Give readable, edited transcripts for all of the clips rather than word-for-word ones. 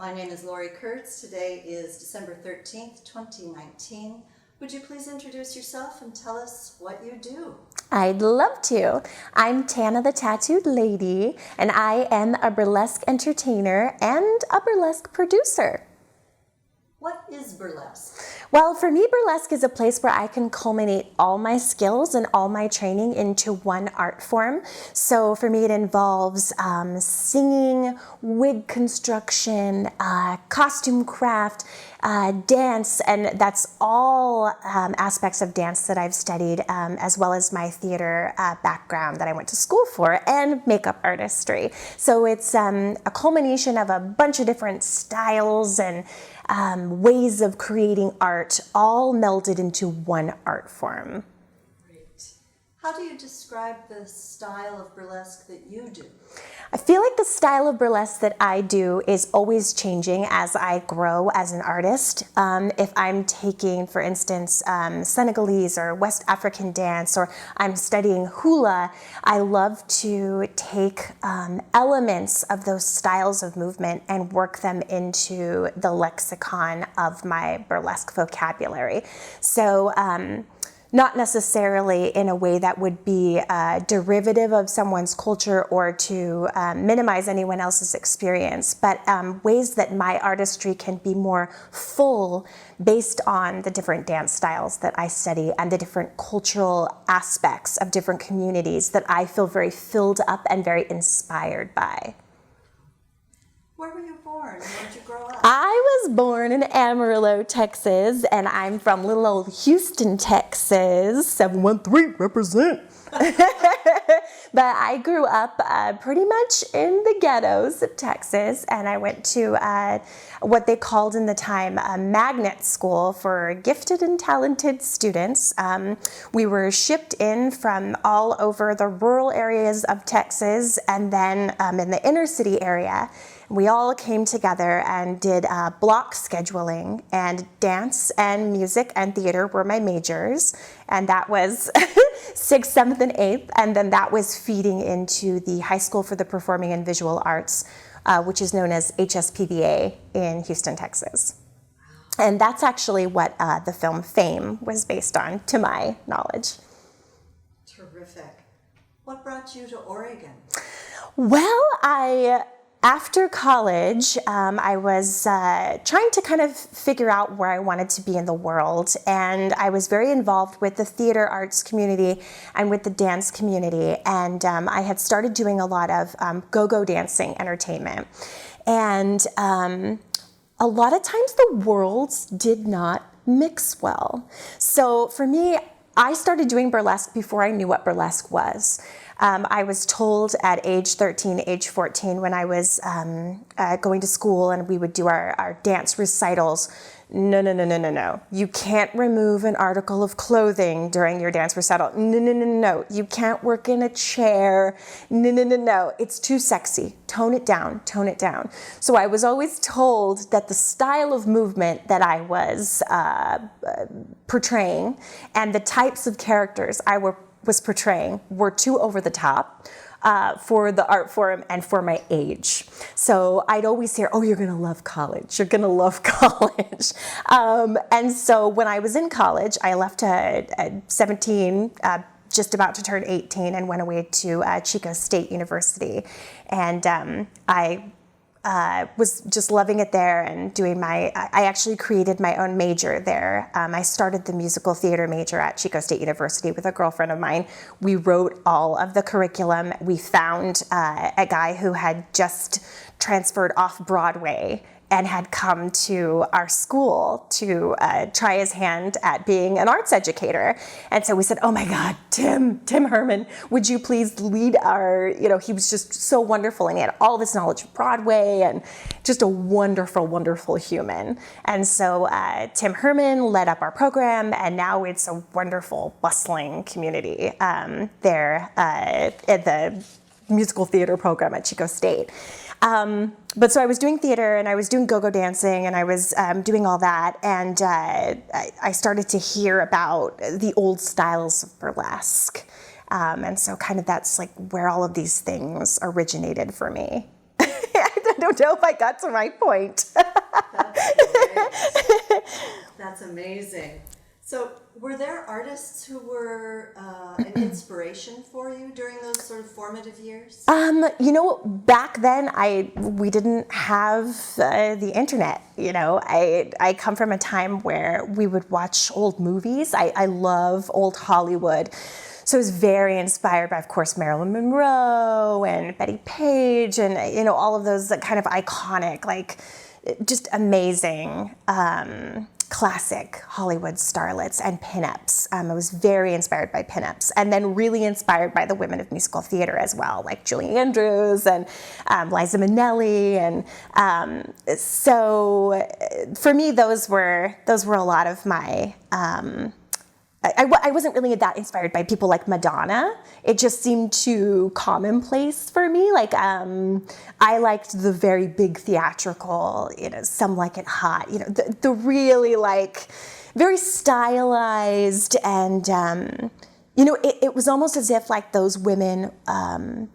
My name is Lori Kurtz. Today is December 13th, 2019. Would you please introduce yourself and tell us what you do? I'd love to. I'm Tana the Tattooed Lady, and I am a burlesque entertainer and a burlesque producer. What is burlesque? Well, for me, burlesque is a place where I can culminate all my skills and all my training into one art form. So for me, it involves singing, wig construction, costume craft, dance, and that's all aspects of dance that I've studied, as well as my theater background that I went to school for, and makeup artistry. So it's a culmination of a bunch of different styles and ways of creating art, all melded into one art form. Great. How do you describe the style of burlesque that you do? I feel like the style of burlesque that I do is always changing as I grow as an artist. If I'm taking, for instance, Senegalese or West African dance, or I'm studying hula, I love to take elements of those styles of movement and work them into the lexicon of my burlesque vocabulary. So, not necessarily in a way that would be derivative of someone's culture or to minimize anyone else's experience, but ways that my artistry can be more full based on the different dance styles that I study and the different cultural aspects of different communities that I feel very filled up and very inspired by. Where were you born? Where did you grow up? I was born in Amarillo, Texas, and I'm from little old Houston, Texas. 713 represent. But I grew up pretty much in the ghettos of Texas, and I went to what they called in the time a magnet school for gifted and talented students. We were shipped in from all over the rural areas of Texas, and then in the inner city area. We all came together and did block scheduling, and dance and music and theater were my majors, and that was 6th, 7th, and 8th, and then that was feeding into the High School for the Performing and Visual Arts, which is known as HSPVA in Houston, Texas. And that's actually what the film Fame was based on, to my knowledge. Terrific. What brought you to Oregon? Well, after college, I was trying to kind of figure out where I wanted to be in the world, and I was very involved with the theater arts community and with the dance community, and I had started doing a lot of go-go dancing entertainment. And a lot of times the worlds did not mix well. So for me, I started doing burlesque before I knew what burlesque was. I was told at age 13, age 14, when I was going to school and we would do our dance recitals, no. You can't remove an article of clothing during your dance recital. No. You can't work in a chair. No. It's too sexy. Tone it down. So I was always told that the style of movement that I was portraying and the types of characters I was portraying were too over the top for the art form and for my age. So I'd always hear, oh, you're gonna love college. You're gonna love college. And so when I was in college, I left at 17, just about to turn 18, and went away to Chico State University. And I was just loving it there and doing I actually created my own major there. I started the musical theater major at Chico State University with a girlfriend of mine. We wrote all of the curriculum. We found a guy who had just transferred off Broadway and had come to our school to try his hand at being an arts educator. And so we said, oh my God, Tim Herman, would you please lead our, he was just so wonderful, and he had all this knowledge of Broadway and just a wonderful, wonderful human. And so Tim Herman led up our program, and now it's a wonderful, bustling community there at the musical theater program at Chico State. But so I was doing theater, and I was doing go-go dancing, and I was doing all that, and I started to hear about the old styles of burlesque. And so kind of that's like where all of these things originated for me. I don't don't know if I got to my point. That's great. That's amazing. So were there artists who were an inspiration for you during those sort of formative years? Back then we didn't have the internet. I come from a time where we would watch old movies. I love old Hollywood. So I was very inspired by, of course, Marilyn Monroe and Betty Page and, all of those kind of iconic, like just amazing classic Hollywood starlets and pinups. I was very inspired by pinups, and then really inspired by the women of musical theater as well, like Julie Andrews and Liza Minnelli, and so for me, those were a lot of my. I wasn't really that inspired by people like Madonna. It just seemed too commonplace for me. Like, I liked the very big theatrical, Some Like It Hot, the really like very stylized and, it was almost as if like those women,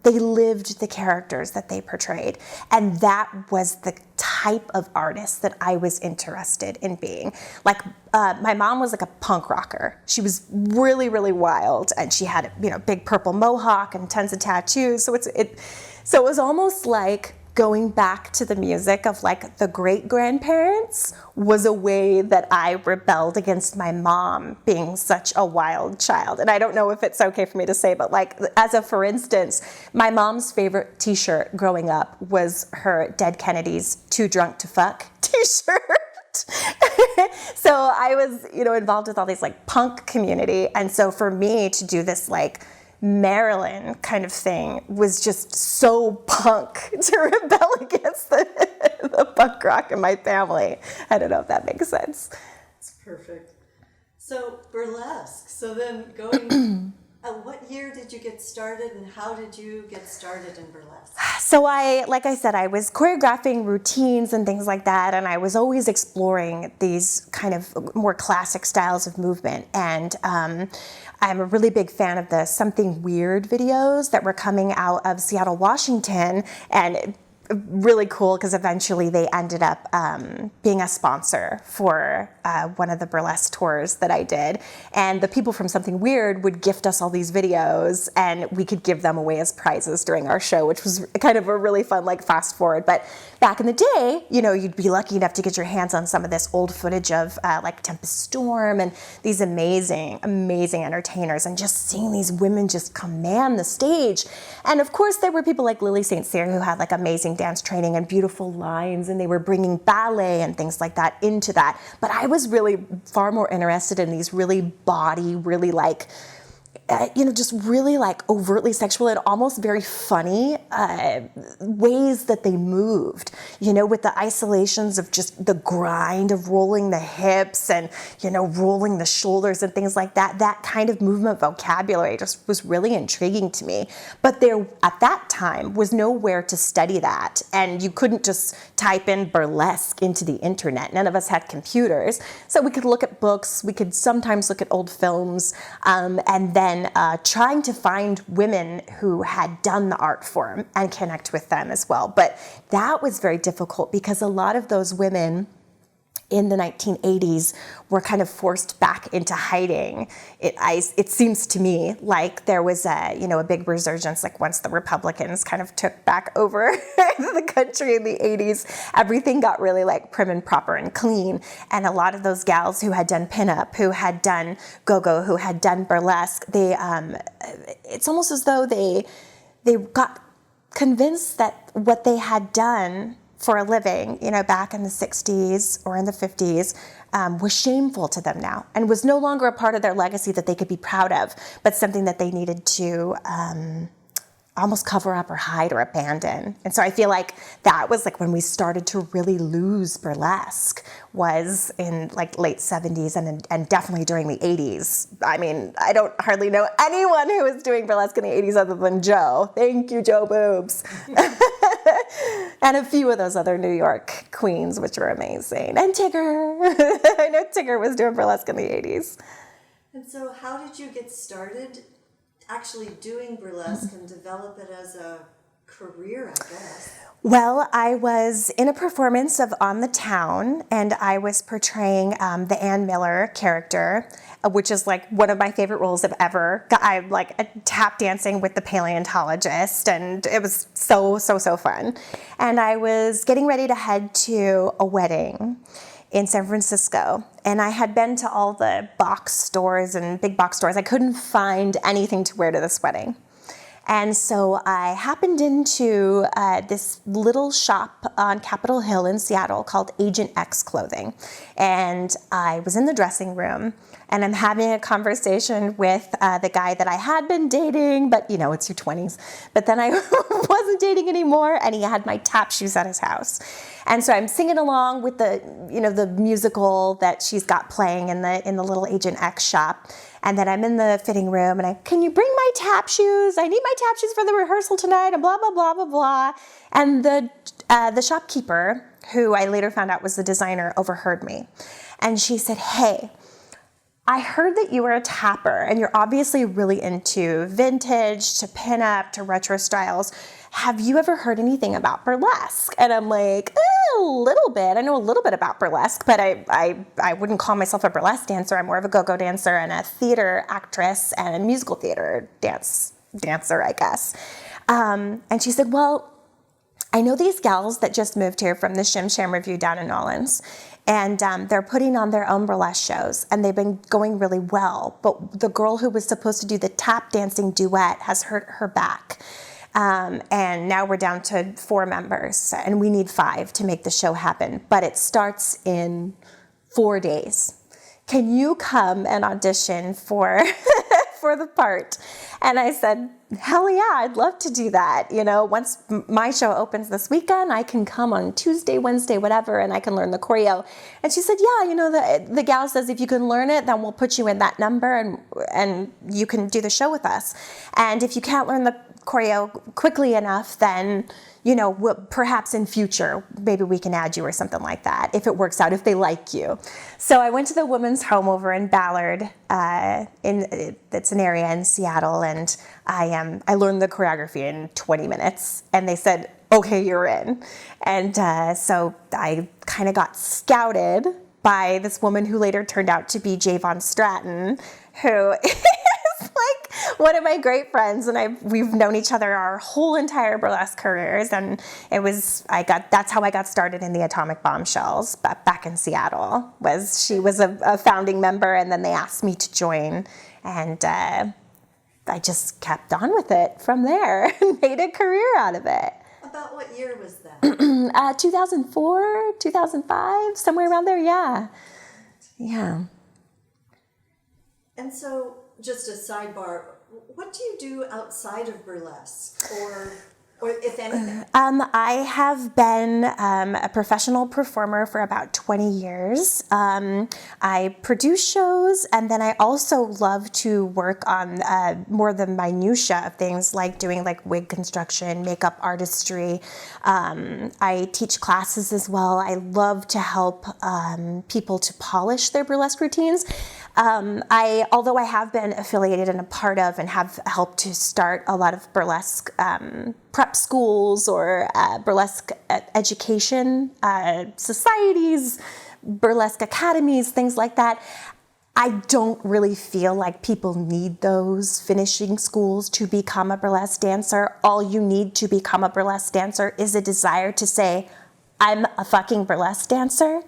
they lived the characters that they portrayed. And that was the type of artist that I was interested in being. Like, my mom was like a punk rocker. She was really, really wild, and she had, big purple mohawk and tons of tattoos. So it was almost like going back to the music of like the great-grandparents was a way that I rebelled against my mom being such a wild child. And I don't know if it's okay for me to say, but like, for instance, my mom's favorite t-shirt growing up was her Dead Kennedys Too Drunk to Fuck t-shirt. So I was, involved with all these like punk community. And so for me to do this like Marilyn kind of thing was just so punk to rebel against the punk rock in my family. I don't know if that makes sense. That's perfect. So burlesque. So then going, what year did you get started, and how did you get started in burlesque? So like I said, I was choreographing routines and things like that, and I was always exploring these kind of more classic styles of movement. And I'm a really big fan of the Something Weird videos that were coming out of Seattle, Washington, and really cool because eventually they ended up being a sponsor for one of the burlesque tours that I did. And the people from Something Weird would gift us all these videos, and we could give them away as prizes during our show, which was kind of a really fun, like, fast forward. But back in the day, you'd be lucky enough to get your hands on some of this old footage of like Tempest Storm and these amazing, amazing entertainers, and just seeing these women just command the stage. And of course, there were people like Lily St. Cyr who had like amazing dance training and beautiful lines, and they were bringing ballet and things like that into that. But I was really far more interested in these really body, really like, just really like overtly sexual and almost very funny ways that they moved, with the isolations of just the grind of rolling the hips and, rolling the shoulders and things like that. That kind of movement vocabulary just was really intriguing to me. But there, at that time, was nowhere to study that. And you couldn't just type in burlesque into the internet. None of us had computers. So we could look at books. We could sometimes look at old films. And then trying to find women who had done the art form and connect with them as well. But that was very difficult because a lot of those women in the 1980s were kind of forced back into hiding. It seems to me like there was a big resurgence, like once the Republicans kind of took back over the country in the 80s, everything got really like prim and proper and clean. And a lot of those gals who had done pinup, who had done go-go, who had done burlesque, it's almost as though they got convinced that what they had done for a living, back in the 60s or in the 50s, was shameful to them now and was no longer a part of their legacy that they could be proud of, but something that they needed to almost cover up or hide or abandon. And so I feel like that was like when we started to really lose burlesque, was in like late 70s and definitely during the 80s. I mean, I don't hardly know anyone who was doing burlesque in the 80s other than Joe. Thank you, Joe Boobs. And a few of those other New York queens, which were amazing. And Tigger. I know Tigger was doing burlesque in the 80s. And so how did you get started actually doing burlesque and develop it as a career, I guess. Well, I was in a performance of On the Town, and I was portraying the Ann Miller character, which is like one of my favorite roles I've ever got. I'm like tap dancing with the paleontologist, and it was so fun. And I was getting ready to head to a wedding in San Francisco, and I had been to all the box stores and big box stores. I couldn't find anything to wear to this wedding. And so I happened into this little shop on Capitol Hill in Seattle called Agent X Clothing. And I was in the dressing room, and I'm having a conversation with the guy that I had been dating, but you know, it's your 20s. But then I wasn't dating anymore, and he had my tap shoes at his house. And so I'm singing along with the musical that she's got playing in the little Agent X shop. And then I'm in the fitting room, and can you bring my tap shoes? I need my tap shoes for the rehearsal tonight, and blah, blah, blah, blah, blah. And the shopkeeper, who I later found out was the designer, overheard me. And she said, "Hey, I heard that you were a tapper, and you're obviously really into vintage, to pinup, to retro styles. Have you ever heard anything about burlesque?" And I'm like, a little bit. I know a little bit about burlesque, but I wouldn't call myself a burlesque dancer. I'm more of a go-go dancer and a theater actress and a musical theater dancer, I guess. And she said, "Well, I know these gals that just moved here from the Shim Sham Review down in Nolens, and they're putting on their own burlesque shows, and they've been going really well. But the girl who was supposed to do the tap dancing duet has hurt her back. And now we're down to 4 members, and we need 5 to make the show happen. But it starts in 4 days. Can you come and audition for for the part?" And I said, "Hell yeah, I'd love to do that. You know, once my show opens this weekend, I can come on Tuesday, Wednesday, whatever, and I can learn the choreo." And she said, "Yeah, you know, the gal says if you can learn it, then we'll put you in that number, and you can do the show with us. And if you can't learn the choreo quickly enough, then, you know, perhaps in future, maybe we can add you or something like that, if it works out, if they like you." So I went to the women's home over in Ballard, it's an area in Seattle, and I learned the choreography in 20 minutes, and they said, "Okay, you're in." And so I kind of got scouted by this woman who later turned out to be Javon Stratton, who is like one of my great friends, and we've known each other our whole entire burlesque careers, and that's how I got started in the Atomic Bombshells back in Seattle. She was a founding member, and then they asked me to join, and I just kept on with it from there and made a career out of it. About what year was that? 2004, 2005, somewhere around there, yeah. Yeah. And so, just a sidebar, what do you do outside of burlesque, or if anything? I have been a professional performer for about 20 years. I produce shows, and then I also love to work on more the minutia of things, like doing like wig construction, makeup artistry. I teach classes as well. I love to help people to polish their burlesque routines. Although I have been affiliated and a part of and have helped to start a lot of burlesque prep schools or burlesque education societies, burlesque academies, things like that, I don't really feel like people need those finishing schools to become a burlesque dancer. All you need to become a burlesque dancer is a desire to say, "I'm a fucking burlesque dancer."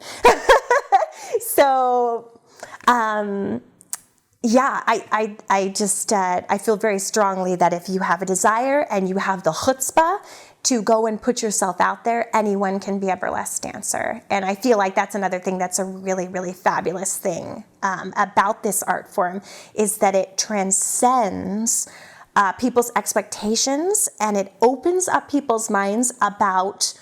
So, yeah, I feel very strongly that if you have a desire and you have the chutzpah to go and put yourself out there, anyone can be a burlesque dancer. And I feel like that's another thing that's a really, really fabulous thing about this art form, is that it transcends people's expectations, and it opens up people's minds about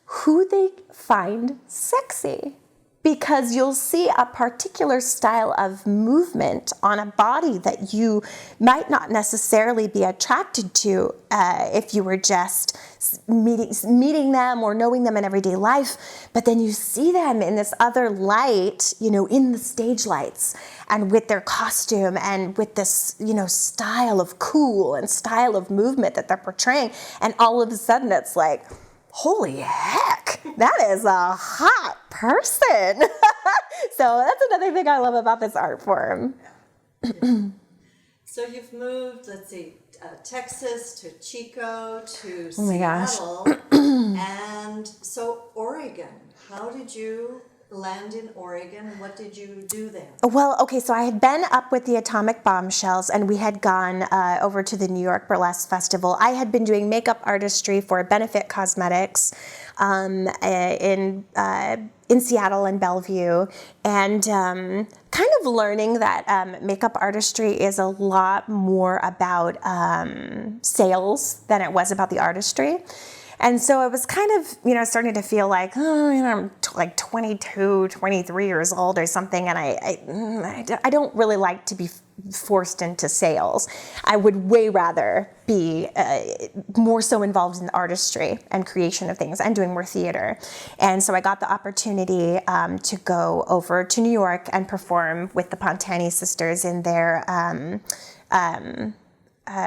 who they find sexy. because you'll see a particular style of movement on a body that you might not necessarily be attracted to if you were just meeting them or knowing them in everyday life. But then you see them in this other light, in the stage lights and with their costume and with this, style of cool and style of movement that they're portraying. And all of a sudden it's like, holy heck, that is a hot person. So that's another thing I love about this art form. So you've moved, let's see, Texas to Chico to Oh my gosh. Seattle. And so Oregon, how did you land in Oregon? What did you do there? Well, okay, so I had been up with the Atomic Bombshells, and we had gone over to the New York Burlesque Festival. I had been doing makeup artistry for Benefit Cosmetics in Seattle and Bellevue, and kind of learning that makeup artistry is a lot more about sales than it was about the artistry. And so I was kind of, starting to feel like, I'm like 22, 23 years old or something, and I don't really like to be forced into sales. I would way rather be more so involved in artistry and creation of things and doing more theater. And so I got the opportunity to go over to New York and perform with the Pontani sisters in their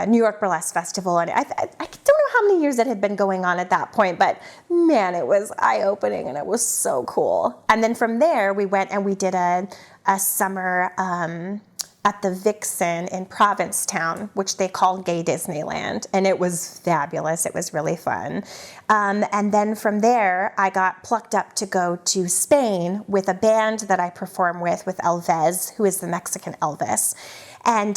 New York Burlesque Festival, and I don't know how many years it had been going on at that point, but man, it was eye-opening and it was so cool. And then from there, we went and we did a summer at the Vixen in Provincetown, which they call Gay Disneyland, and it was fabulous. It was really fun. And then from there, I got plucked up to go to Spain with a band that I perform with Elvez, who is the Mexican Elvis. And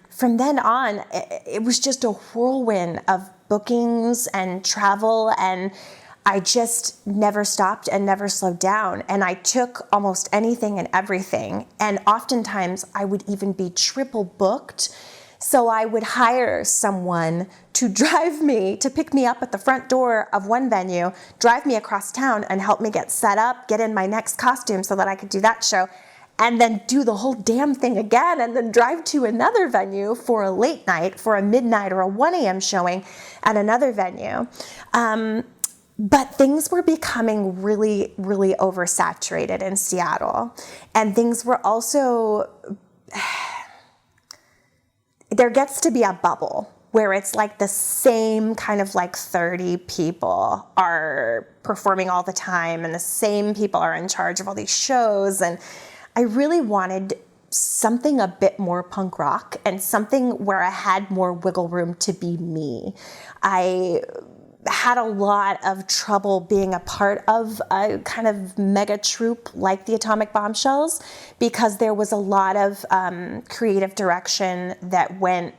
from then on, it was just a whirlwind of bookings and travel, and I just never stopped and never slowed down. And I took almost anything and everything. And oftentimes, I would even be triple booked. So I would hire someone to pick me up at the front door of one venue, drive me across town, and help me get set up, get in my next costume so that I could do that show, and then do the whole damn thing again, and then drive to another venue for a late night, for a midnight or a 1 a.m. showing at another venue. But things were becoming really, really oversaturated in Seattle. And things were also, there gets to be a bubble where it's like the same kind of like 30 people are performing all the time, and the same people are in charge of all these shows. And I really wanted something a bit more punk rock and something where I had more wiggle room to be me. I had a lot of trouble being a part of a kind of mega troupe like the Atomic Bombshells, because there was a lot of creative direction that went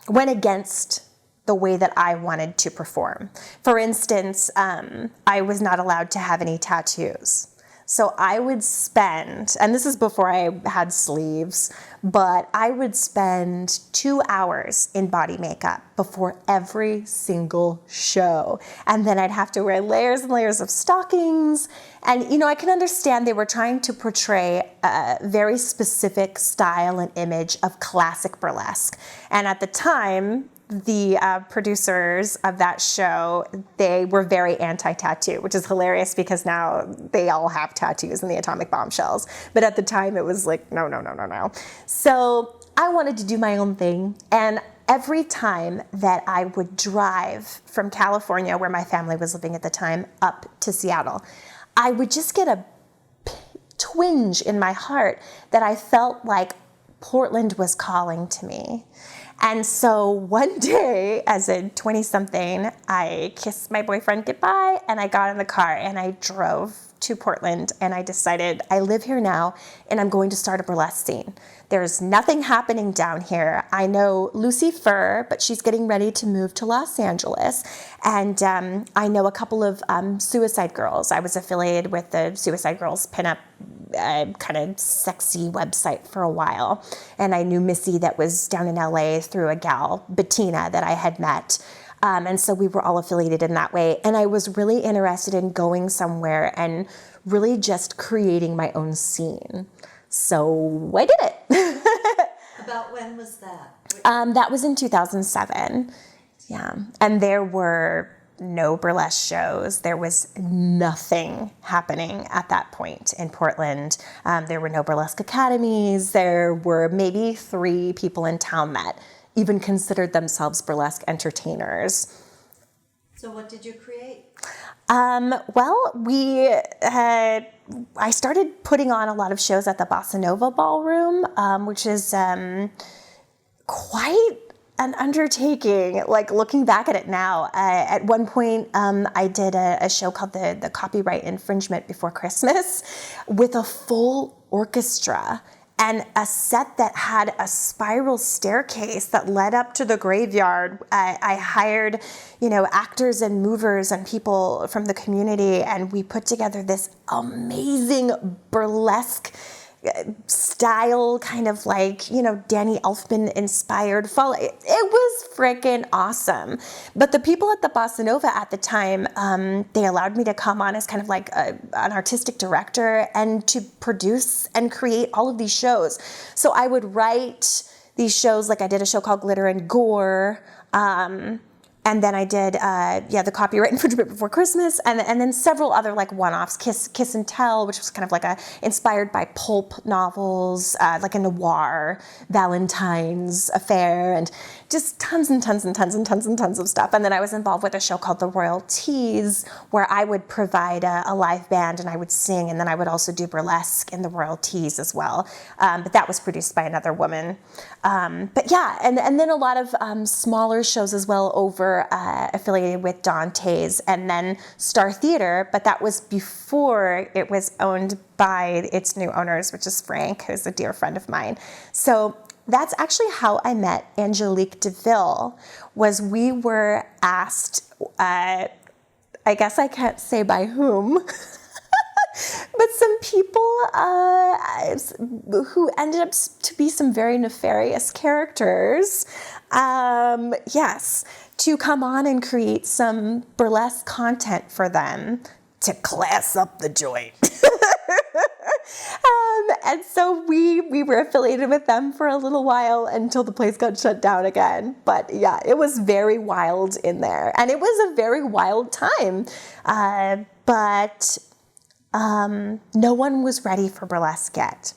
against the way that I wanted to perform. For instance, I was not allowed to have any tattoos. So I would spend, and this is before I had sleeves, but I would spend 2 hours in body makeup before every single show. And then I'd have to wear layers and layers of stockings. And, I can understand they were trying to portray a very specific style and image of classic burlesque. And at the time, the producers of that show, they were very anti-tattoo, which is hilarious because now they all have tattoos in the Atomic Bombshells. But at the time, it was like, no. So I wanted to do my own thing. And every time that I would drive from California, where my family was living at the time, up to Seattle, I would just get a twinge in my heart that I felt like Portland was calling to me. And so one day, as a 20-something, I kissed my boyfriend goodbye, and I got in the car and I drove to Portland, and I decided I live here now and I'm going to start a burlesque scene. There's nothing happening down here. I know Lucy Fur, but she's getting ready to move to Los Angeles. And I know a couple of Suicide Girls. I was affiliated with the Suicide Girls pinup kind of sexy website for a while. And I knew Missy that was down in LA through a gal, Bettina, that I had met. And so we were all affiliated in that way. And I was really interested in going somewhere and really just creating my own scene. So I did it. About when was that? That was in 2007. Yeah. And there were no burlesque shows. There was nothing happening at that point in Portland. There were no burlesque academies. There were maybe 3 people in town that even considered themselves burlesque entertainers. So what did you create? Well, I started putting on a lot of shows at the Bossa Nova Ballroom, which is quite an undertaking, like looking back at it now. At one point, I did a show called the Copyright Infringement Before Christmas with a full orchestra and a set that had a spiral staircase that led up to the graveyard. I hired, actors and movers and people from the community, and we put together this amazing burlesque style, kind of like, Danny Elfman inspired fall. It was freaking awesome. But the people at the Bossa Nova at the time, they allowed me to come on as kind of like an artistic director and to produce and create all of these shows. So I would write these shows, like I did a show called Glitter and Gore, and then I did, the Copyright Infringement Before Christmas, and then several other like one-offs, Kiss and Tell, which was kind of like inspired by pulp novels, like a noir, Valentine's Affair, and just tons and tons and tons and tons and tons of stuff. And then I was involved with a show called The Royal Teas, where I would provide a live band and I would sing, and then I would also do burlesque in the Royal Teas as well. But that was produced by another woman. But yeah, and then a lot of smaller shows as well over affiliated with Dante's and then Star Theater, but that was before it was owned by its new owners, which is Frank, who's a dear friend of mine. So that's actually how I met Angelique DeVille. Was we were asked, I guess I can't say by whom, but some people who ended up to be some very nefarious characters, to come on and create some burlesque content for them to class up the joint. And so we were affiliated with them for a little while until the place got shut down again. But yeah, it was very wild in there. And it was a very wild time. But no one was ready for burlesque yet.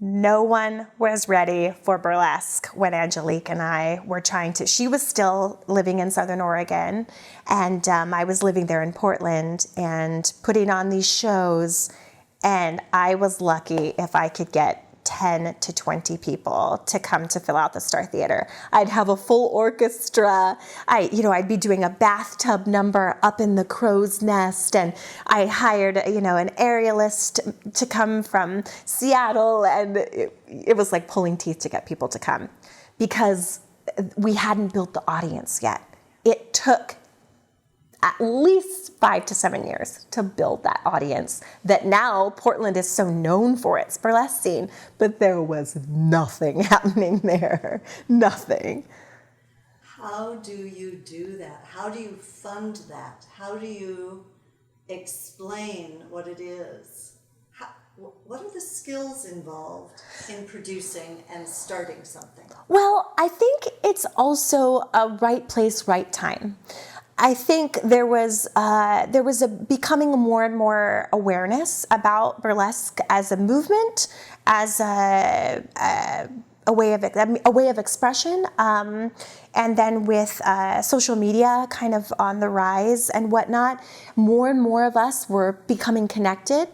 No one was ready for burlesque when Angelique and I were she was still living in Southern Oregon, and I was living there in Portland and putting on these shows, and I was lucky if I could get 10 to 20 people to come to fill out the Star Theater. I'd have a full orchestra. I'd be doing a bathtub number up in the crow's nest, and I hired, an aerialist to come from Seattle, and it was like pulling teeth to get people to come because we hadn't built the audience yet. It took at least 5 to 7 years to build that audience that now Portland is so known for its burlesque scene, but there was nothing happening there. Nothing. How do you do that? How do you fund that? How do you explain what it is? What are the skills involved in producing and starting something? Well, I think it's also a right place, right time. I think there was a becoming more and more awareness about burlesque as a movement, as a way of expression, and then with social media kind of on the rise and whatnot, more and more of us were becoming connected,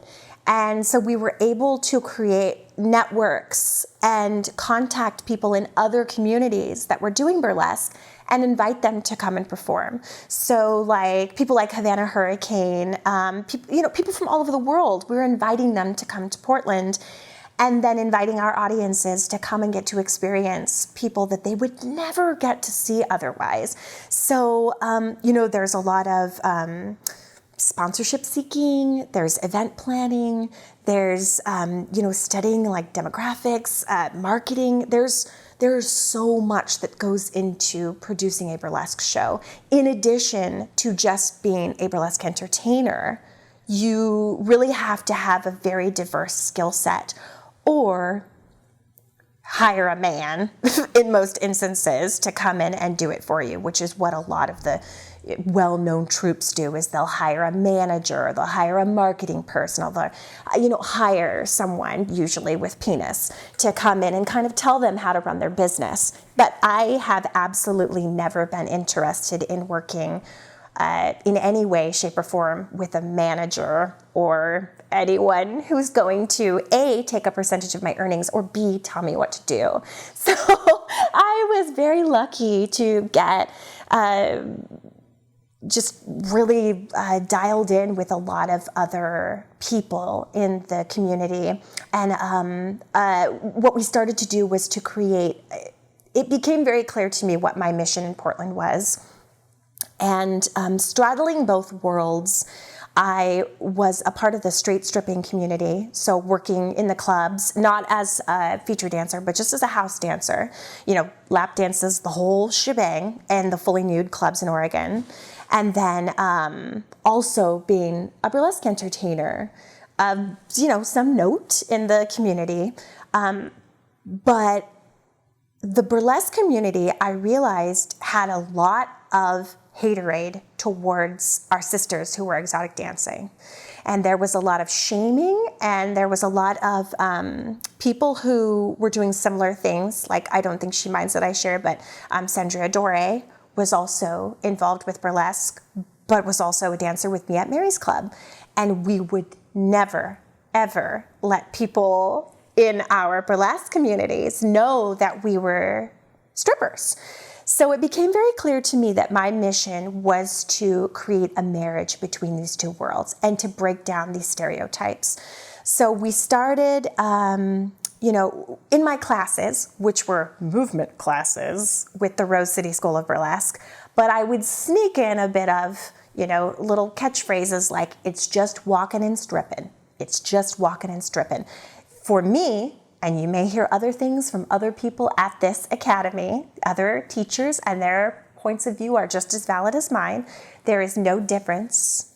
and so we were able to create networks and contact people in other communities that were doing burlesque and invite them to come and perform. So like people like Havana Hurricane, people from all over the world, we were inviting them to come to Portland and then inviting our audiences to come and get to experience people that they would never get to see otherwise. So, there's a lot of sponsorship seeking, there's event planning, there's, studying like demographics, marketing. There's so much that goes into producing a burlesque show. In addition to just being a burlesque entertainer, you really have to have a very diverse skill set, or hire a man in most instances to come in and do it for you, which is what a lot of the well-known troupes do. Is they'll hire a manager, they'll hire a marketing person, or they'll hire someone, usually with penis, to come in and kind of tell them how to run their business. But I have absolutely never been interested in working in any way, shape, or form with a manager or anyone who's going to A, take a percentage of my earnings, or B, tell me what to do. So I was very lucky to get just really dialed in with a lot of other people in the community. And what we started to do was to create, it became very clear to me what my mission in Portland was. And straddling both worlds, I was a part of the straight stripping community, so working in the clubs, not as a feature dancer, but just as a house dancer, lap dances, the whole shebang, and the fully nude clubs in Oregon. And then also being a burlesque entertainer, some note in the community. But the burlesque community, I realized, had a lot of haterade towards our sisters who were exotic dancing. And there was a lot of shaming, and there was a lot of people who were doing similar things. Like, I don't think she minds that I share, but Sandra Dore was also involved with burlesque, but was also a dancer with me at Mary's Club. And we would never, ever let people in our burlesque communities know that we were strippers. So it became very clear to me that my mission was to create a marriage between these two worlds and to break down these stereotypes. So we started, in my classes, which were movement classes with the Rose City School of Burlesque, but I would sneak in a bit of, little catchphrases like, it's just walking and stripping. It's just walking and stripping. For me, and you may hear other things from other people at this academy, other teachers, and their points of view are just as valid as mine. There is no difference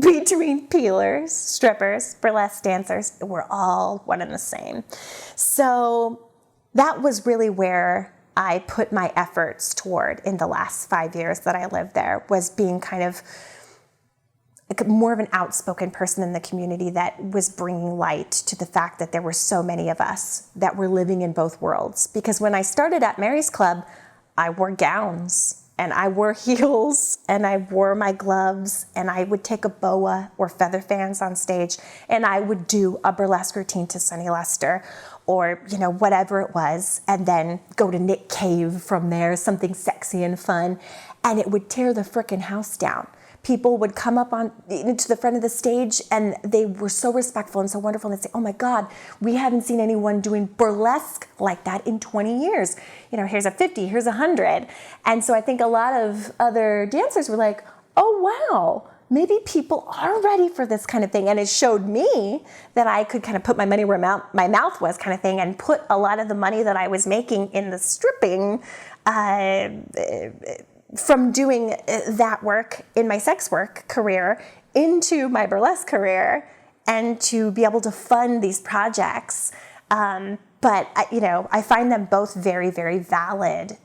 between peelers, strippers, burlesque dancers. We're all one and the same. So that was really where I put my efforts toward in the last 5 years that I lived there, was being kind of more of an outspoken person in the community that was bringing light to the fact that there were so many of us that were living in both worlds. Because when I started at Mary's Club, I wore gowns and I wore heels and I wore my gloves and I would take a boa or feather fans on stage and I would do a burlesque routine to Sonny Lester or, whatever it was, and then go to Nick Cave from there, something sexy and fun, and it would tear the frickin' house down. People would come up to the front of the stage and they were so respectful and so wonderful. And they'd say, oh my God, we haven't seen anyone doing burlesque like that in 20 years. Here's a 50, here's 100. And so I think a lot of other dancers were like, oh wow, maybe people are ready for this kind of thing. And it showed me that I could kind of put my money where my mouth was, kind of thing, and put a lot of the money that I was making in the stripping from doing that work in my sex work career into my burlesque career, and to be able to fund these projects. But I find them both very, very valid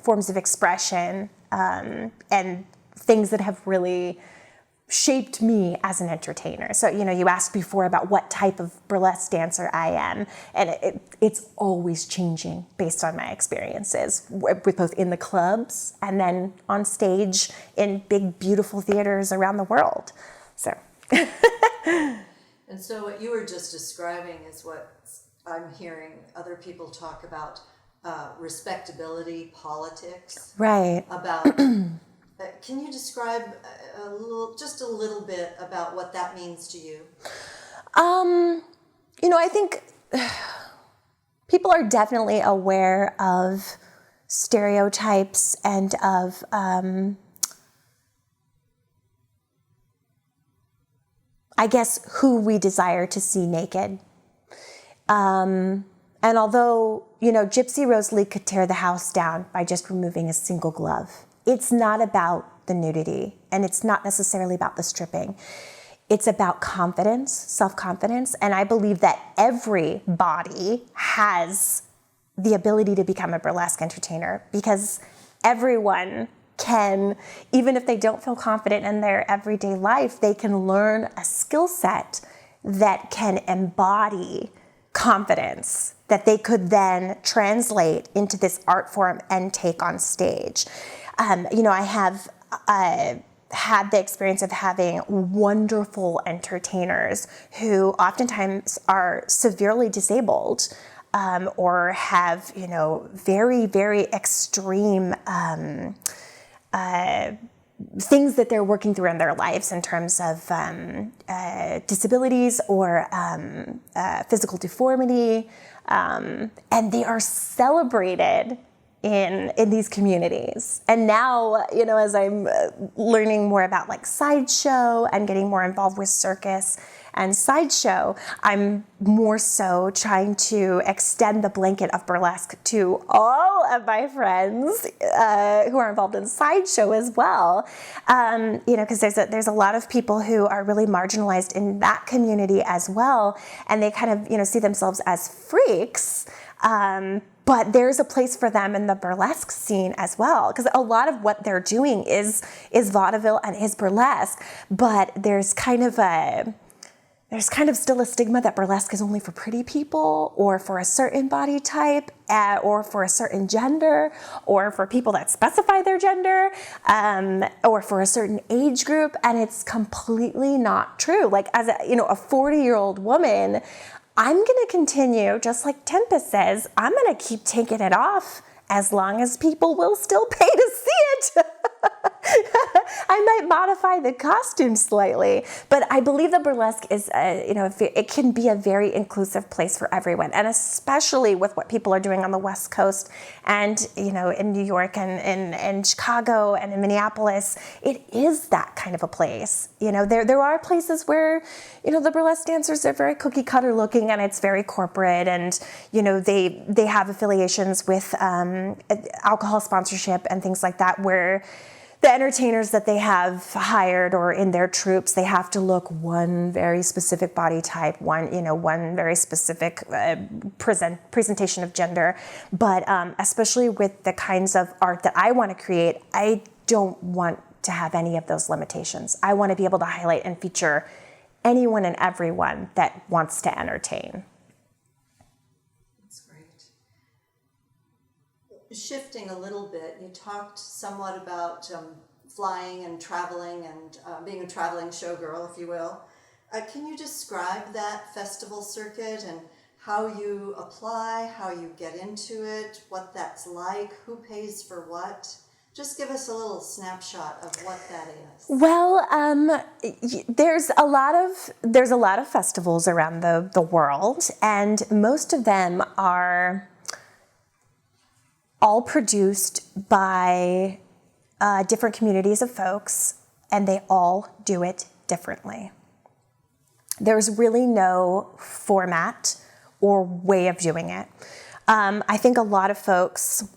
forms of expression and things that have really shaped me as an entertainer. So, you asked before about what type of burlesque dancer I am, and it's always changing based on my experiences, with both in the clubs and then on stage in big, beautiful theaters around the world. So. And so what you were just describing is what I'm hearing other people talk about, respectability politics. Right. About... can you describe just a little bit about what that means to you? I think people are definitely aware of stereotypes and of I guess, who we desire to see naked. And although, Gypsy Rose Lee could tear the house down by just removing a single glove, it's not about the nudity, and it's not necessarily about the stripping. It's about confidence, self-confidence, and I believe that every body has the ability to become a burlesque entertainer, because everyone can, even if they don't feel confident in their everyday life, they can learn a skill set that can embody confidence that they could then translate into this art form and take on stage. I have had the experience of having wonderful entertainers who oftentimes are severely disabled, or have, very, very extreme things that they're working through in their lives in terms of disabilities or physical deformity, and they are celebrated in these communities. And now, as I'm learning more about like sideshow and getting more involved with circus and sideshow, I'm more so trying to extend the blanket of burlesque to all of my friends who are involved in sideshow as well. Because there's a lot of people who are really marginalized in that community as well, and they kind of see themselves as freaks. But there's a place for them in the burlesque scene as well, because a lot of what they're doing is vaudeville and is burlesque, but there's kind of still a stigma that burlesque is only for pretty people, or for a certain body type, or for a certain gender, or for people that specify their gender, or for a certain age group, and it's completely not true. Like, as a 40-year-old woman, I'm going to continue, just like Tempest says, I'm going to keep taking it off as long as people will still pay to see it. I might modify the costume slightly, but I believe that burlesque is, it can be a very inclusive place for everyone, and especially with what people are doing on the West Coast and, in New York and Chicago and in Minneapolis. It is that kind of a place. There are places where, the burlesque dancers are very cookie cutter looking and it's very corporate, and, they have affiliations with alcohol sponsorship and things like that, where the entertainers that they have hired or in their troops, they have to look one very specific body type, one very specific presentation of gender. But especially with the kinds of art that I want to create, I don't want to have any of those limitations. I want to be able to highlight and feature anyone and everyone that wants to entertain. That's great. Shifting a little bit, you talked somewhat about flying and traveling and being a traveling showgirl, if you will. Can you describe that festival circuit and how you apply, how you get into it, what that's like, who pays for what? Just give us a little snapshot of what that is. Well, there's a lot of festivals around the world, and most of them are all produced by different communities of folks, and they all do it differently. There's really no format or way of doing it. I think a lot of folks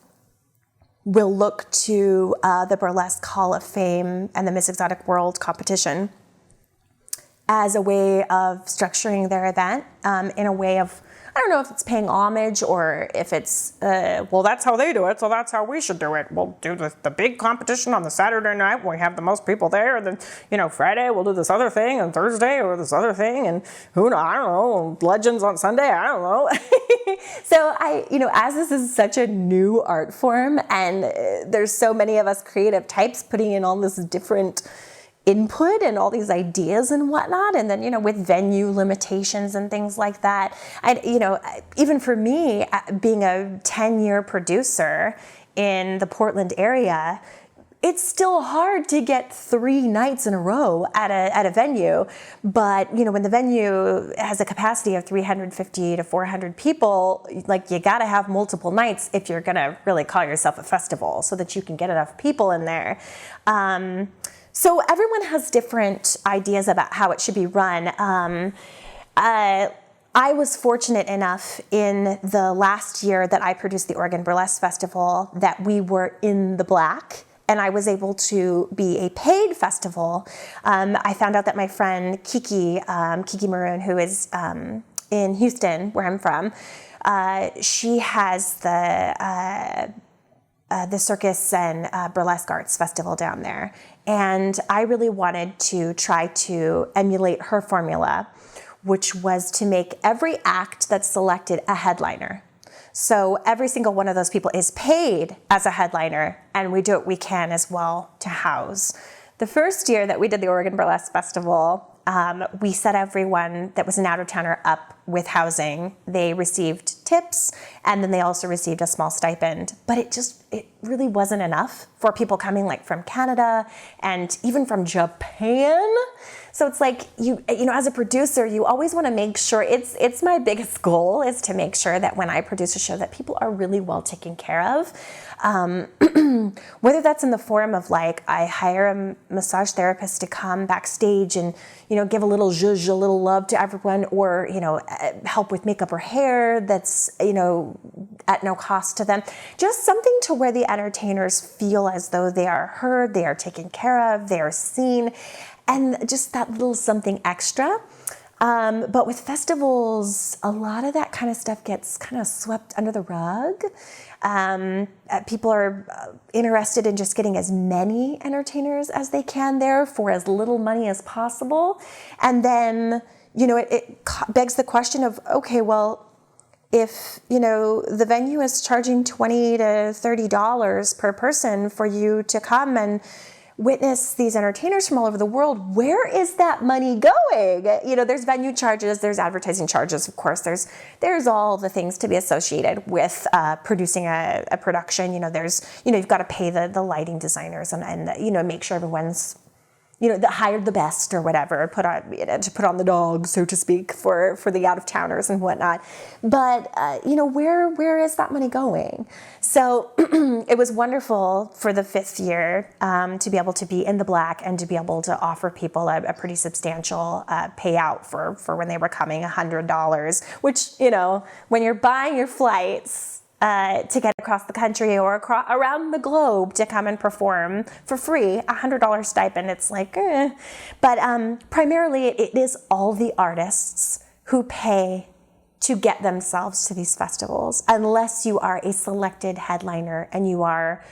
will look to the Burlesque Hall of Fame and the Miss Exotic World competition as a way of structuring their event, in a way of, I don't know if it's paying homage or if it's, well, that's how they do it, so that's how we should do it. We'll do the big competition on the Saturday night when we have the most people there, and then, Friday we'll do this other thing, and Thursday or this other thing, and I don't know, Legends on Sunday, I don't know. So as this is such a new art form, and there's so many of us creative types putting in all this different input and all these ideas and whatnot, and then with venue limitations and things like that, even for me, being a 10-year producer in the Portland area, it's still hard to get 3 nights in a row at a venue. But when the venue has a capacity of 350 to 400 people, like, you got to have multiple nights if you're gonna really call yourself a festival, so that you can get enough people in there. So everyone has different ideas about how it should be run. I was fortunate enough in the last year that I produced the Oregon Burlesque Festival that we were in the black, and I was able to be a paid festival. I found out that my friend Kiki Maroon, who is in Houston, where I'm from, she has the Circus and Burlesque Arts Festival down there. And I really wanted to try to emulate her formula, which was to make every act that's selected a headliner. So every single one of those people is paid as a headliner, and we do what we can as well to house. The first year that we did the Oregon Burlesque Festival, we set everyone that was an out-of-towner up with housing. They received tips, and then they also received a small stipend. But it really wasn't enough for people coming like from Canada and even from Japan. So it's like, you know, as a producer, you always want to make sure, it's my biggest goal is to make sure that when I produce a show that people are really well taken care of. Whether that's in the form of like, I hire a massage therapist to come backstage and, you know, give a little zhuzh, a little love to everyone, or, you know, help with makeup or hair that's, you know, at no cost to them. Just something to where the entertainers feel as though they are heard, they are taken care of, they are seen, and just that little something extra. But with festivals, a lot of that kind of stuff gets kind of swept under the rug. People are interested in just getting as many entertainers as they can there for as little money as possible. And then, you know, it begs the question of, okay, well, if, you know, the venue is charging $20 to $30 per person for you to come and witness these entertainers from all over the world, where is that money going? You know, there's venue charges, there's advertising charges, of course, there's all the things to be associated with producing a production. You know, you've got to pay the lighting designers and you know, make sure everyone's, you know, hired the best or whatever, to put on the dog, so to speak, for the out-of-towners and whatnot. But, you know, where is that money going? So it was wonderful for the 5th year to be able to be in the black and to be able to offer people a pretty substantial payout for when they were coming, $100, which, you know, when you're buying your flights to get across the country or around the globe to come and perform for free, $100 stipend, it's like, eh. But primarily it is all the artists who pay to get themselves to these festivals, unless you are a selected headliner and you are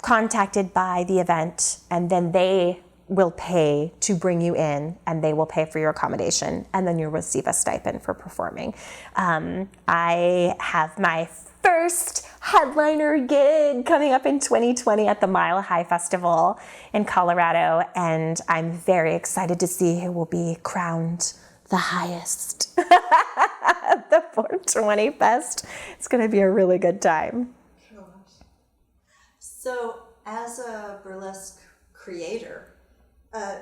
contacted by the event, and then they will pay to bring you in, and they will pay for your accommodation, and then you'll receive a stipend for performing. I have my first headliner gig coming up in 2020 at the Mile High Festival in Colorado, and I'm very excited to see who will be crowned the highest at the 420 Fest. It's going to be a really good time. Gosh. So, as a burlesque creator,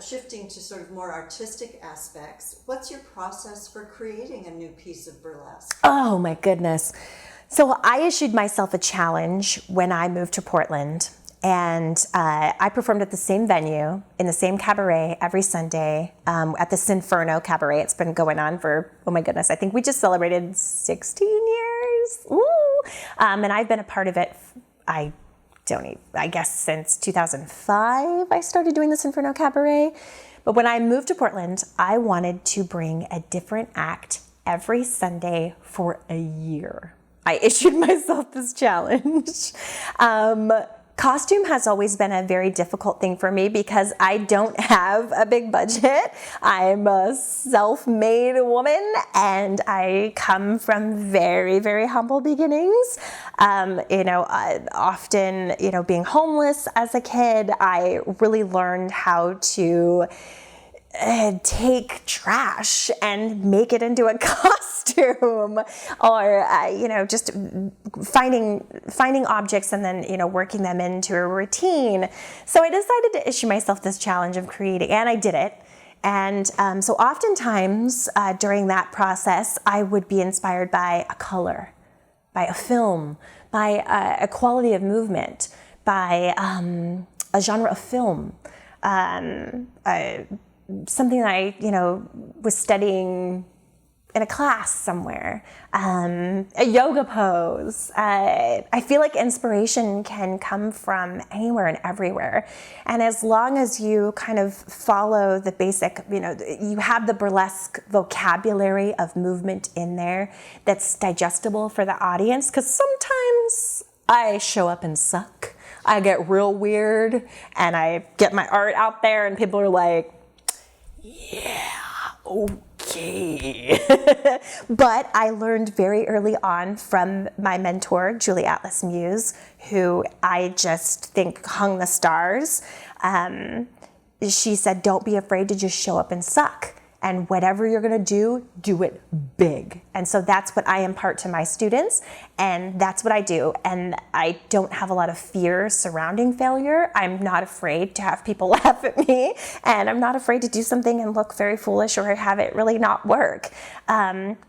shifting to sort of more artistic aspects, what's your process for creating a new piece of burlesque? Oh my goodness. So I issued myself a challenge when I moved to Portland, and I performed at the same venue in the same cabaret every Sunday at the Sinferno Cabaret. It's been going on for, oh my goodness, I think we just celebrated 16 years. Ooh. And I've been a part of it, I guess since 2005 I started doing the Sinferno Cabaret. But when I moved to Portland, I wanted to bring a different act every Sunday for a year. I issued myself this challenge. Costume has always been a very difficult thing for me because I don't have a big budget. I'm a self-made woman and I come from very, very humble beginnings. Often, being homeless as a kid, I really learned how to take trash and make it into a costume, or just finding objects and then working them into a routine. So I decided to issue myself this challenge of creating, and I did it. And so oftentimes during that process, I would be inspired by a color, by a film, by a quality of movement, by a genre of film. something that I, was studying in a class somewhere, a yoga pose. I feel like inspiration can come from anywhere and everywhere. And as long as you kind of follow the basic, you have the burlesque vocabulary of movement in there that's digestible for the audience, because sometimes I show up and suck. I get real weird and I get my art out there and people are like, yeah, okay. But I learned very early on from my mentor, Julie Atlas Muse, who I just think hung the stars. She said, don't be afraid to just show up and suck. And whatever you're going to do it big. And so that's what I impart to my students, and that's what I do. And I don't have a lot of fear surrounding failure. I'm not afraid to have people laugh at me, and I'm not afraid to do something and look very foolish or have it really not work.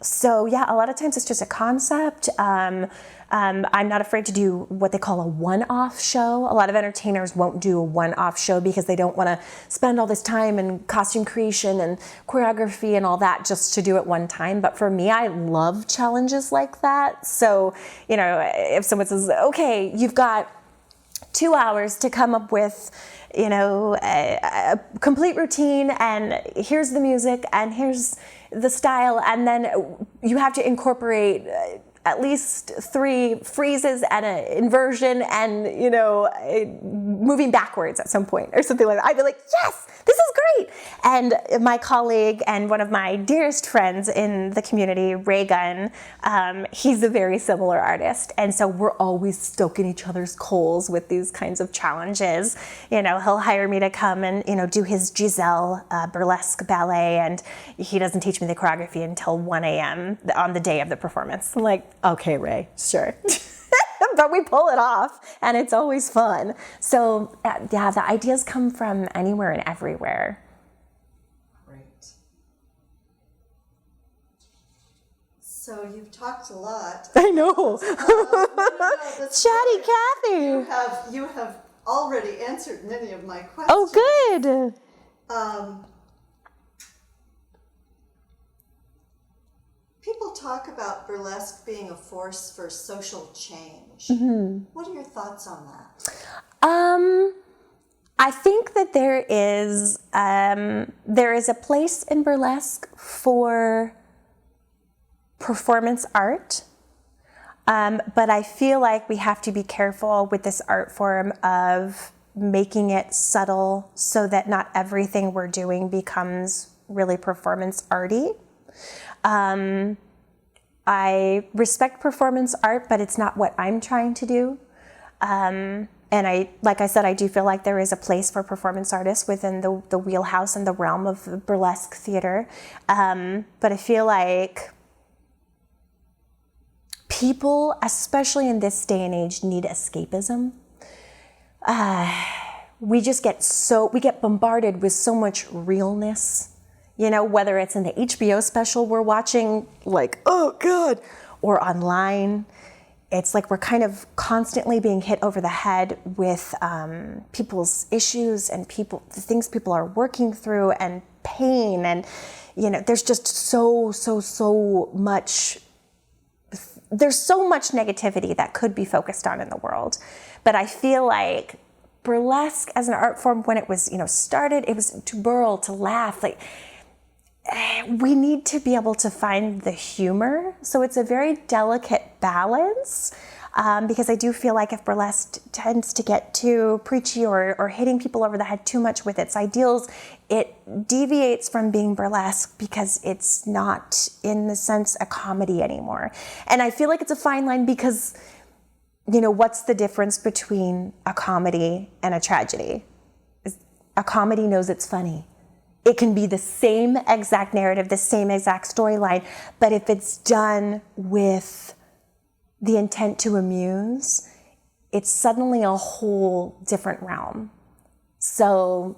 So yeah, a lot of times it's just a concept. I'm not afraid to do what they call a one-off show. A lot of entertainers won't do a one-off show because they don't want to spend all this time in costume creation and choreography and all that just to do it one time. But for me, I love challenges like that. So, if someone says, okay, you've got 2 hours to come up with, a complete routine, and here's the music and here's the style, and then you have to incorporate at least 3 freezes and an inversion and, moving backwards at some point or something like that. I'd be like, yes, this is great. And my colleague and one of my dearest friends in the community, Reagan, he's a very similar artist. And so we're always stoking each other's coals with these kinds of challenges. He'll hire me to come and, do his Giselle burlesque ballet, and he doesn't teach me the choreography until 1 a.m. on the day of the performance. I'm like, okay, Ray, sure. But we pull it off, and it's always fun. So, yeah, the ideas come from anywhere and everywhere. Great. So you've talked a lot. I know. Chatty Cathy. You have already answered many of my questions. Oh, good. People talk about burlesque being a force for social change. Mm-hmm. What are your thoughts on that? I think that there is a place in burlesque for performance art, but I feel like we have to be careful with this art form of making it subtle so that not everything we're doing becomes really performance arty. I respect performance art, but it's not what I'm trying to do. And like I said, I do feel like there is a place for performance artists within the wheelhouse and the realm of burlesque theater. But I feel like people, especially in this day and age, need escapism. We get bombarded with so much realness. Whether it's in the HBO special we're watching, like, oh God, or online, it's like we're kind of constantly being hit over the head with people's issues and the things people are working through, and pain, and there's just so much. There's so much negativity that could be focused on in the world, but I feel like burlesque as an art form, when it was started, it was to burl, to laugh, like. We need to be able to find the humor. So it's a very delicate balance, because I do feel like if burlesque tends to get too preachy or hitting people over the head too much with its ideals, it deviates from being burlesque because it's not, in the sense, a comedy anymore. And I feel like it's a fine line because, what's the difference between a comedy and a tragedy? A comedy knows it's funny. It can be the same exact narrative, the same exact storyline, but if it's done with the intent to amuse, it's suddenly a whole different realm. So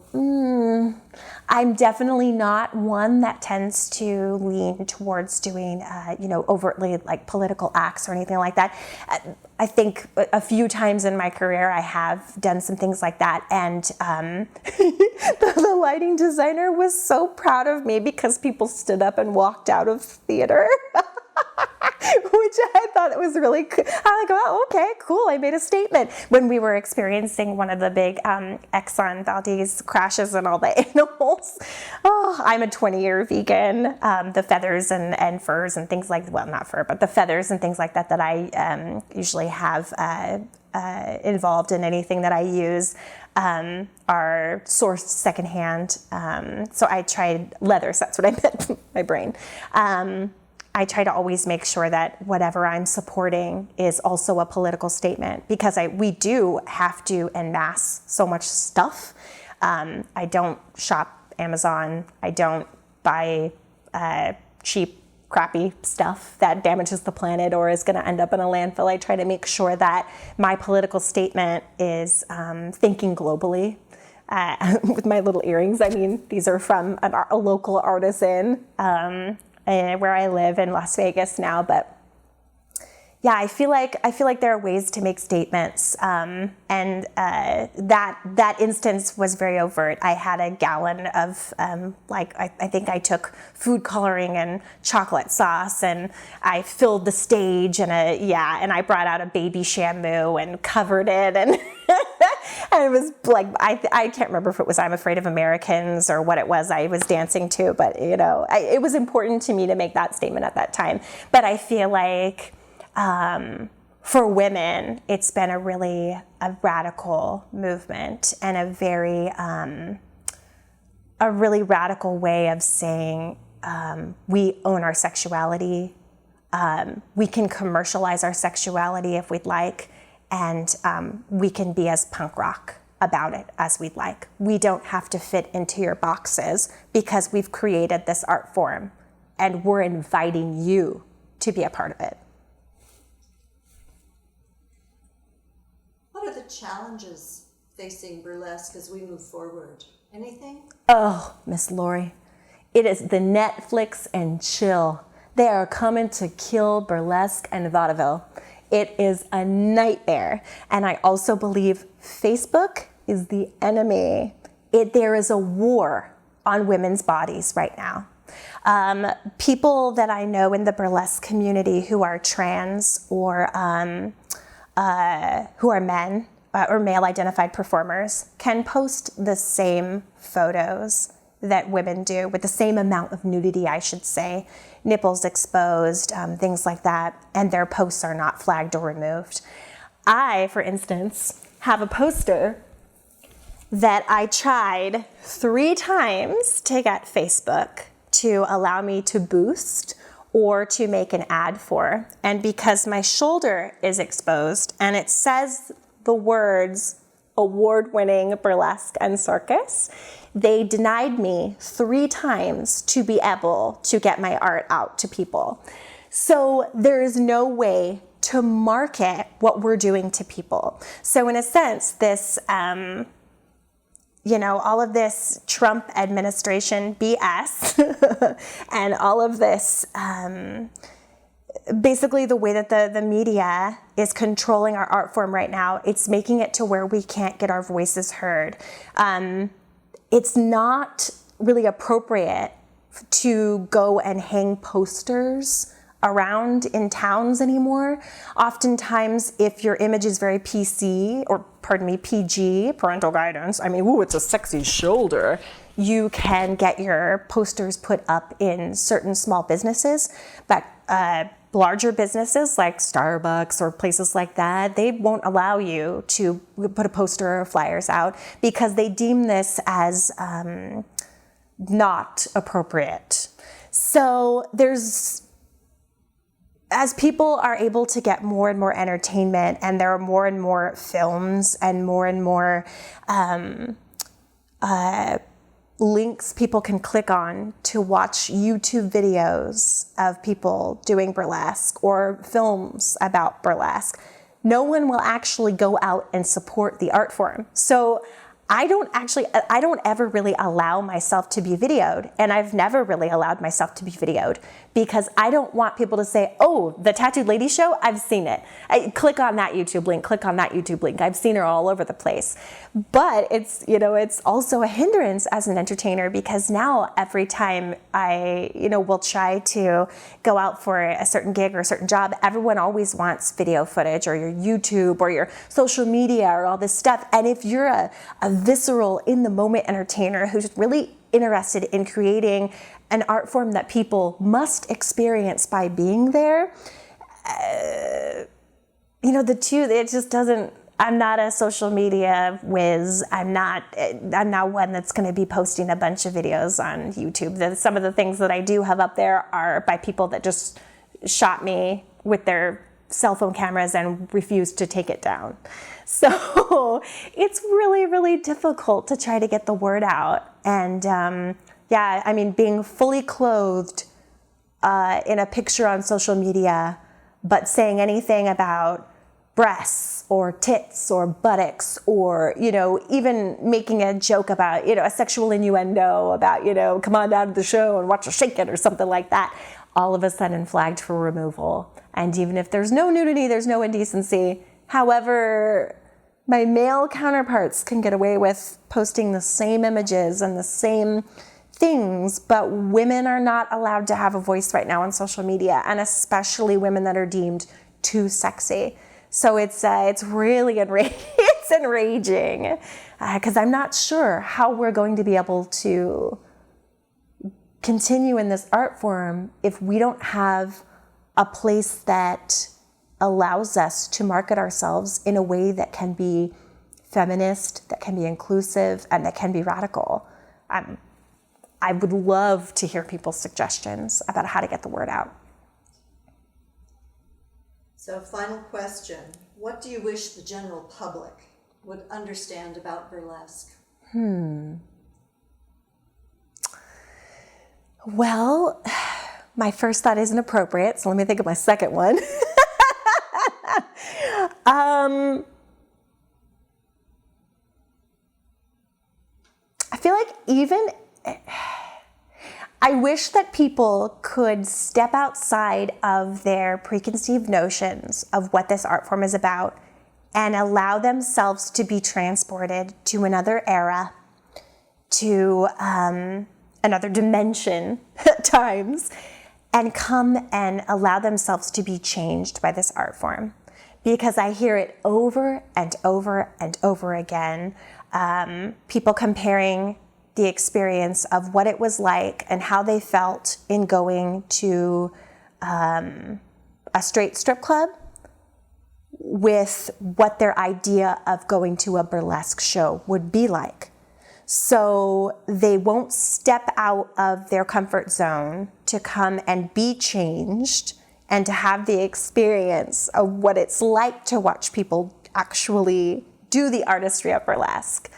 I'm definitely not one that tends to lean towards doing, overtly like political acts or anything like that. I think a few times in my career I have done some things like that, and the lighting designer was so proud of me because people stood up and walked out of theater. Which I thought was really cool. I'm like, oh, okay, cool. I made a statement. When we were experiencing one of the big Exxon Valdez crashes and all the animals. Oh, I'm a 20-year vegan. The feathers and furs and things like, well, not fur, but the feathers and things like that I usually have involved in anything that I use are sourced secondhand. So I tried leathers. That's what I meant, my brain. I try to always make sure that whatever I'm supporting is also a political statement, because we do have to en masse so much stuff. I don't shop Amazon. I don't buy cheap, crappy stuff that damages the planet or is going to end up in a landfill. I try to make sure that my political statement is thinking globally. With my little earrings, I mean, these are from a local artisan. Where I live in Las Vegas now, but yeah, I feel like there are ways to make statements, and that instance was very overt. I had a gallon of I think I took food coloring and chocolate sauce, and I filled the stage, and I brought out a baby shampoo and covered it, and and it was like, I can't remember if it was I'm Afraid of Americans or what it was I was dancing to, but it was important to me to make that statement at that time. But I feel like for women, it's been a radical movement and a really radical way of saying we own our sexuality. We can commercialize our sexuality if we'd like. And we can be as punk rock about it as we'd like. We don't have to fit into your boxes because we've created this art form and we're inviting you to be a part of it. What are the challenges facing burlesque as we move forward? Anything? Oh, Miss Lori, it is the Netflix and chill. They are coming to kill burlesque and vaudeville. It is a nightmare. And I also believe Facebook is the enemy. There is a war on women's bodies right now. People that I know in the burlesque community who are trans or who are men or male-identified performers can post the same photos that women do with the same amount of nudity, I should say, nipples exposed, things like that, and their posts are not flagged or removed. I, for instance, have a poster that I tried 3 times to get Facebook to allow me to boost or to make an ad for. And because my shoulder is exposed and it says the words award-winning burlesque and circus, they denied me 3 times to be able to get my art out to people. So there is no way to market what we're doing to people. So in a sense, this, all of this Trump administration BS and all of this, basically the way that the media is controlling our art form right now, it's making it to where we can't get our voices heard. It's not really appropriate to go and hang posters around in towns anymore. Oftentimes, if your image is very PG, parental guidance, it's a sexy shoulder, you can get your posters put up in certain small businesses, but larger businesses like Starbucks or places like that, they won't allow you to put a poster or flyers out because they deem this as not appropriate. So as people are able to get more and more entertainment and there are more and more films and more links people can click on to watch YouTube videos of people doing burlesque or films about burlesque, no one will actually go out and support the art form. So I don't ever really allow myself to be videoed, and I've never really allowed myself to be videoed because I don't want people to say, oh, the Tattooed Lady show, I've seen it. Click on that YouTube link, click on that YouTube link. I've seen her all over the place. But it's, it's also a hindrance as an entertainer because now every time I, will try to go out for a certain gig or a certain job, everyone always wants video footage or your YouTube or your social media or all this stuff. And if you're a visceral, in the moment entertainer who's really interested in creating an art form that people must experience by being there, the two, it just doesn't. I'm not a social media whiz. I'm not one that's going to be posting a bunch of videos on YouTube. Some of the things that I do have up there are by people that just shot me with their cell phone cameras and refused to take it down. So it's really, really difficult to try to get the word out. And being fully clothed in a picture on social media, but saying anything about breasts or tits or buttocks or, even making a joke about, a sexual innuendo about, come on down to the show and watch her shake it or something like that, all of a sudden flagged for removal. And even if there's no nudity, there's no indecency. However, my male counterparts can get away with posting the same images and the same things, but women are not allowed to have a voice right now on social media, and especially women that are deemed too sexy. So it's really it's enraging because I'm not sure how we're going to be able to continue in this art form if we don't have a place that allows us to market ourselves in a way that can be feminist, that can be inclusive, and that can be radical. I would love to hear people's suggestions about how to get the word out. So, final question. What do you wish the general public would understand about burlesque? Well, my first thought isn't appropriate, so let me think of my second one. I feel like I wish that people could step outside of their preconceived notions of what this art form is about and allow themselves to be transported to another era, to another dimension at times, and come and allow themselves to be changed by this art form. Because I hear it over and over and over again, people comparing the experience of what it was like and how they felt in going to a straight strip club with what their idea of going to a burlesque show would be like. So they won't step out of their comfort zone to come and be changed and to have the experience of what it's like to watch people actually do the artistry of burlesque,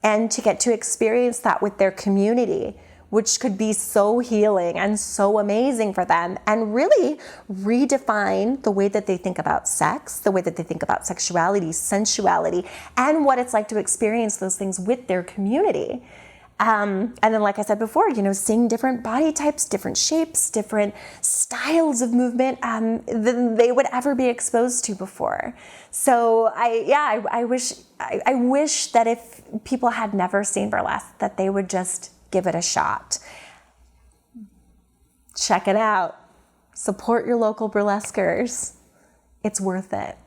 and to get to experience that with their community, which could be so healing and so amazing for them, and really redefine the way that they think about sex, the way that they think about sexuality, sensuality, and what it's like to experience those things with their community. And then, like I said before, seeing different body types, different shapes, different styles of movement than they would ever be exposed to before. So I wish that if people had never seen burlesque, that they would just give it a shot. Check it out. Support your local burlesquers. It's worth it.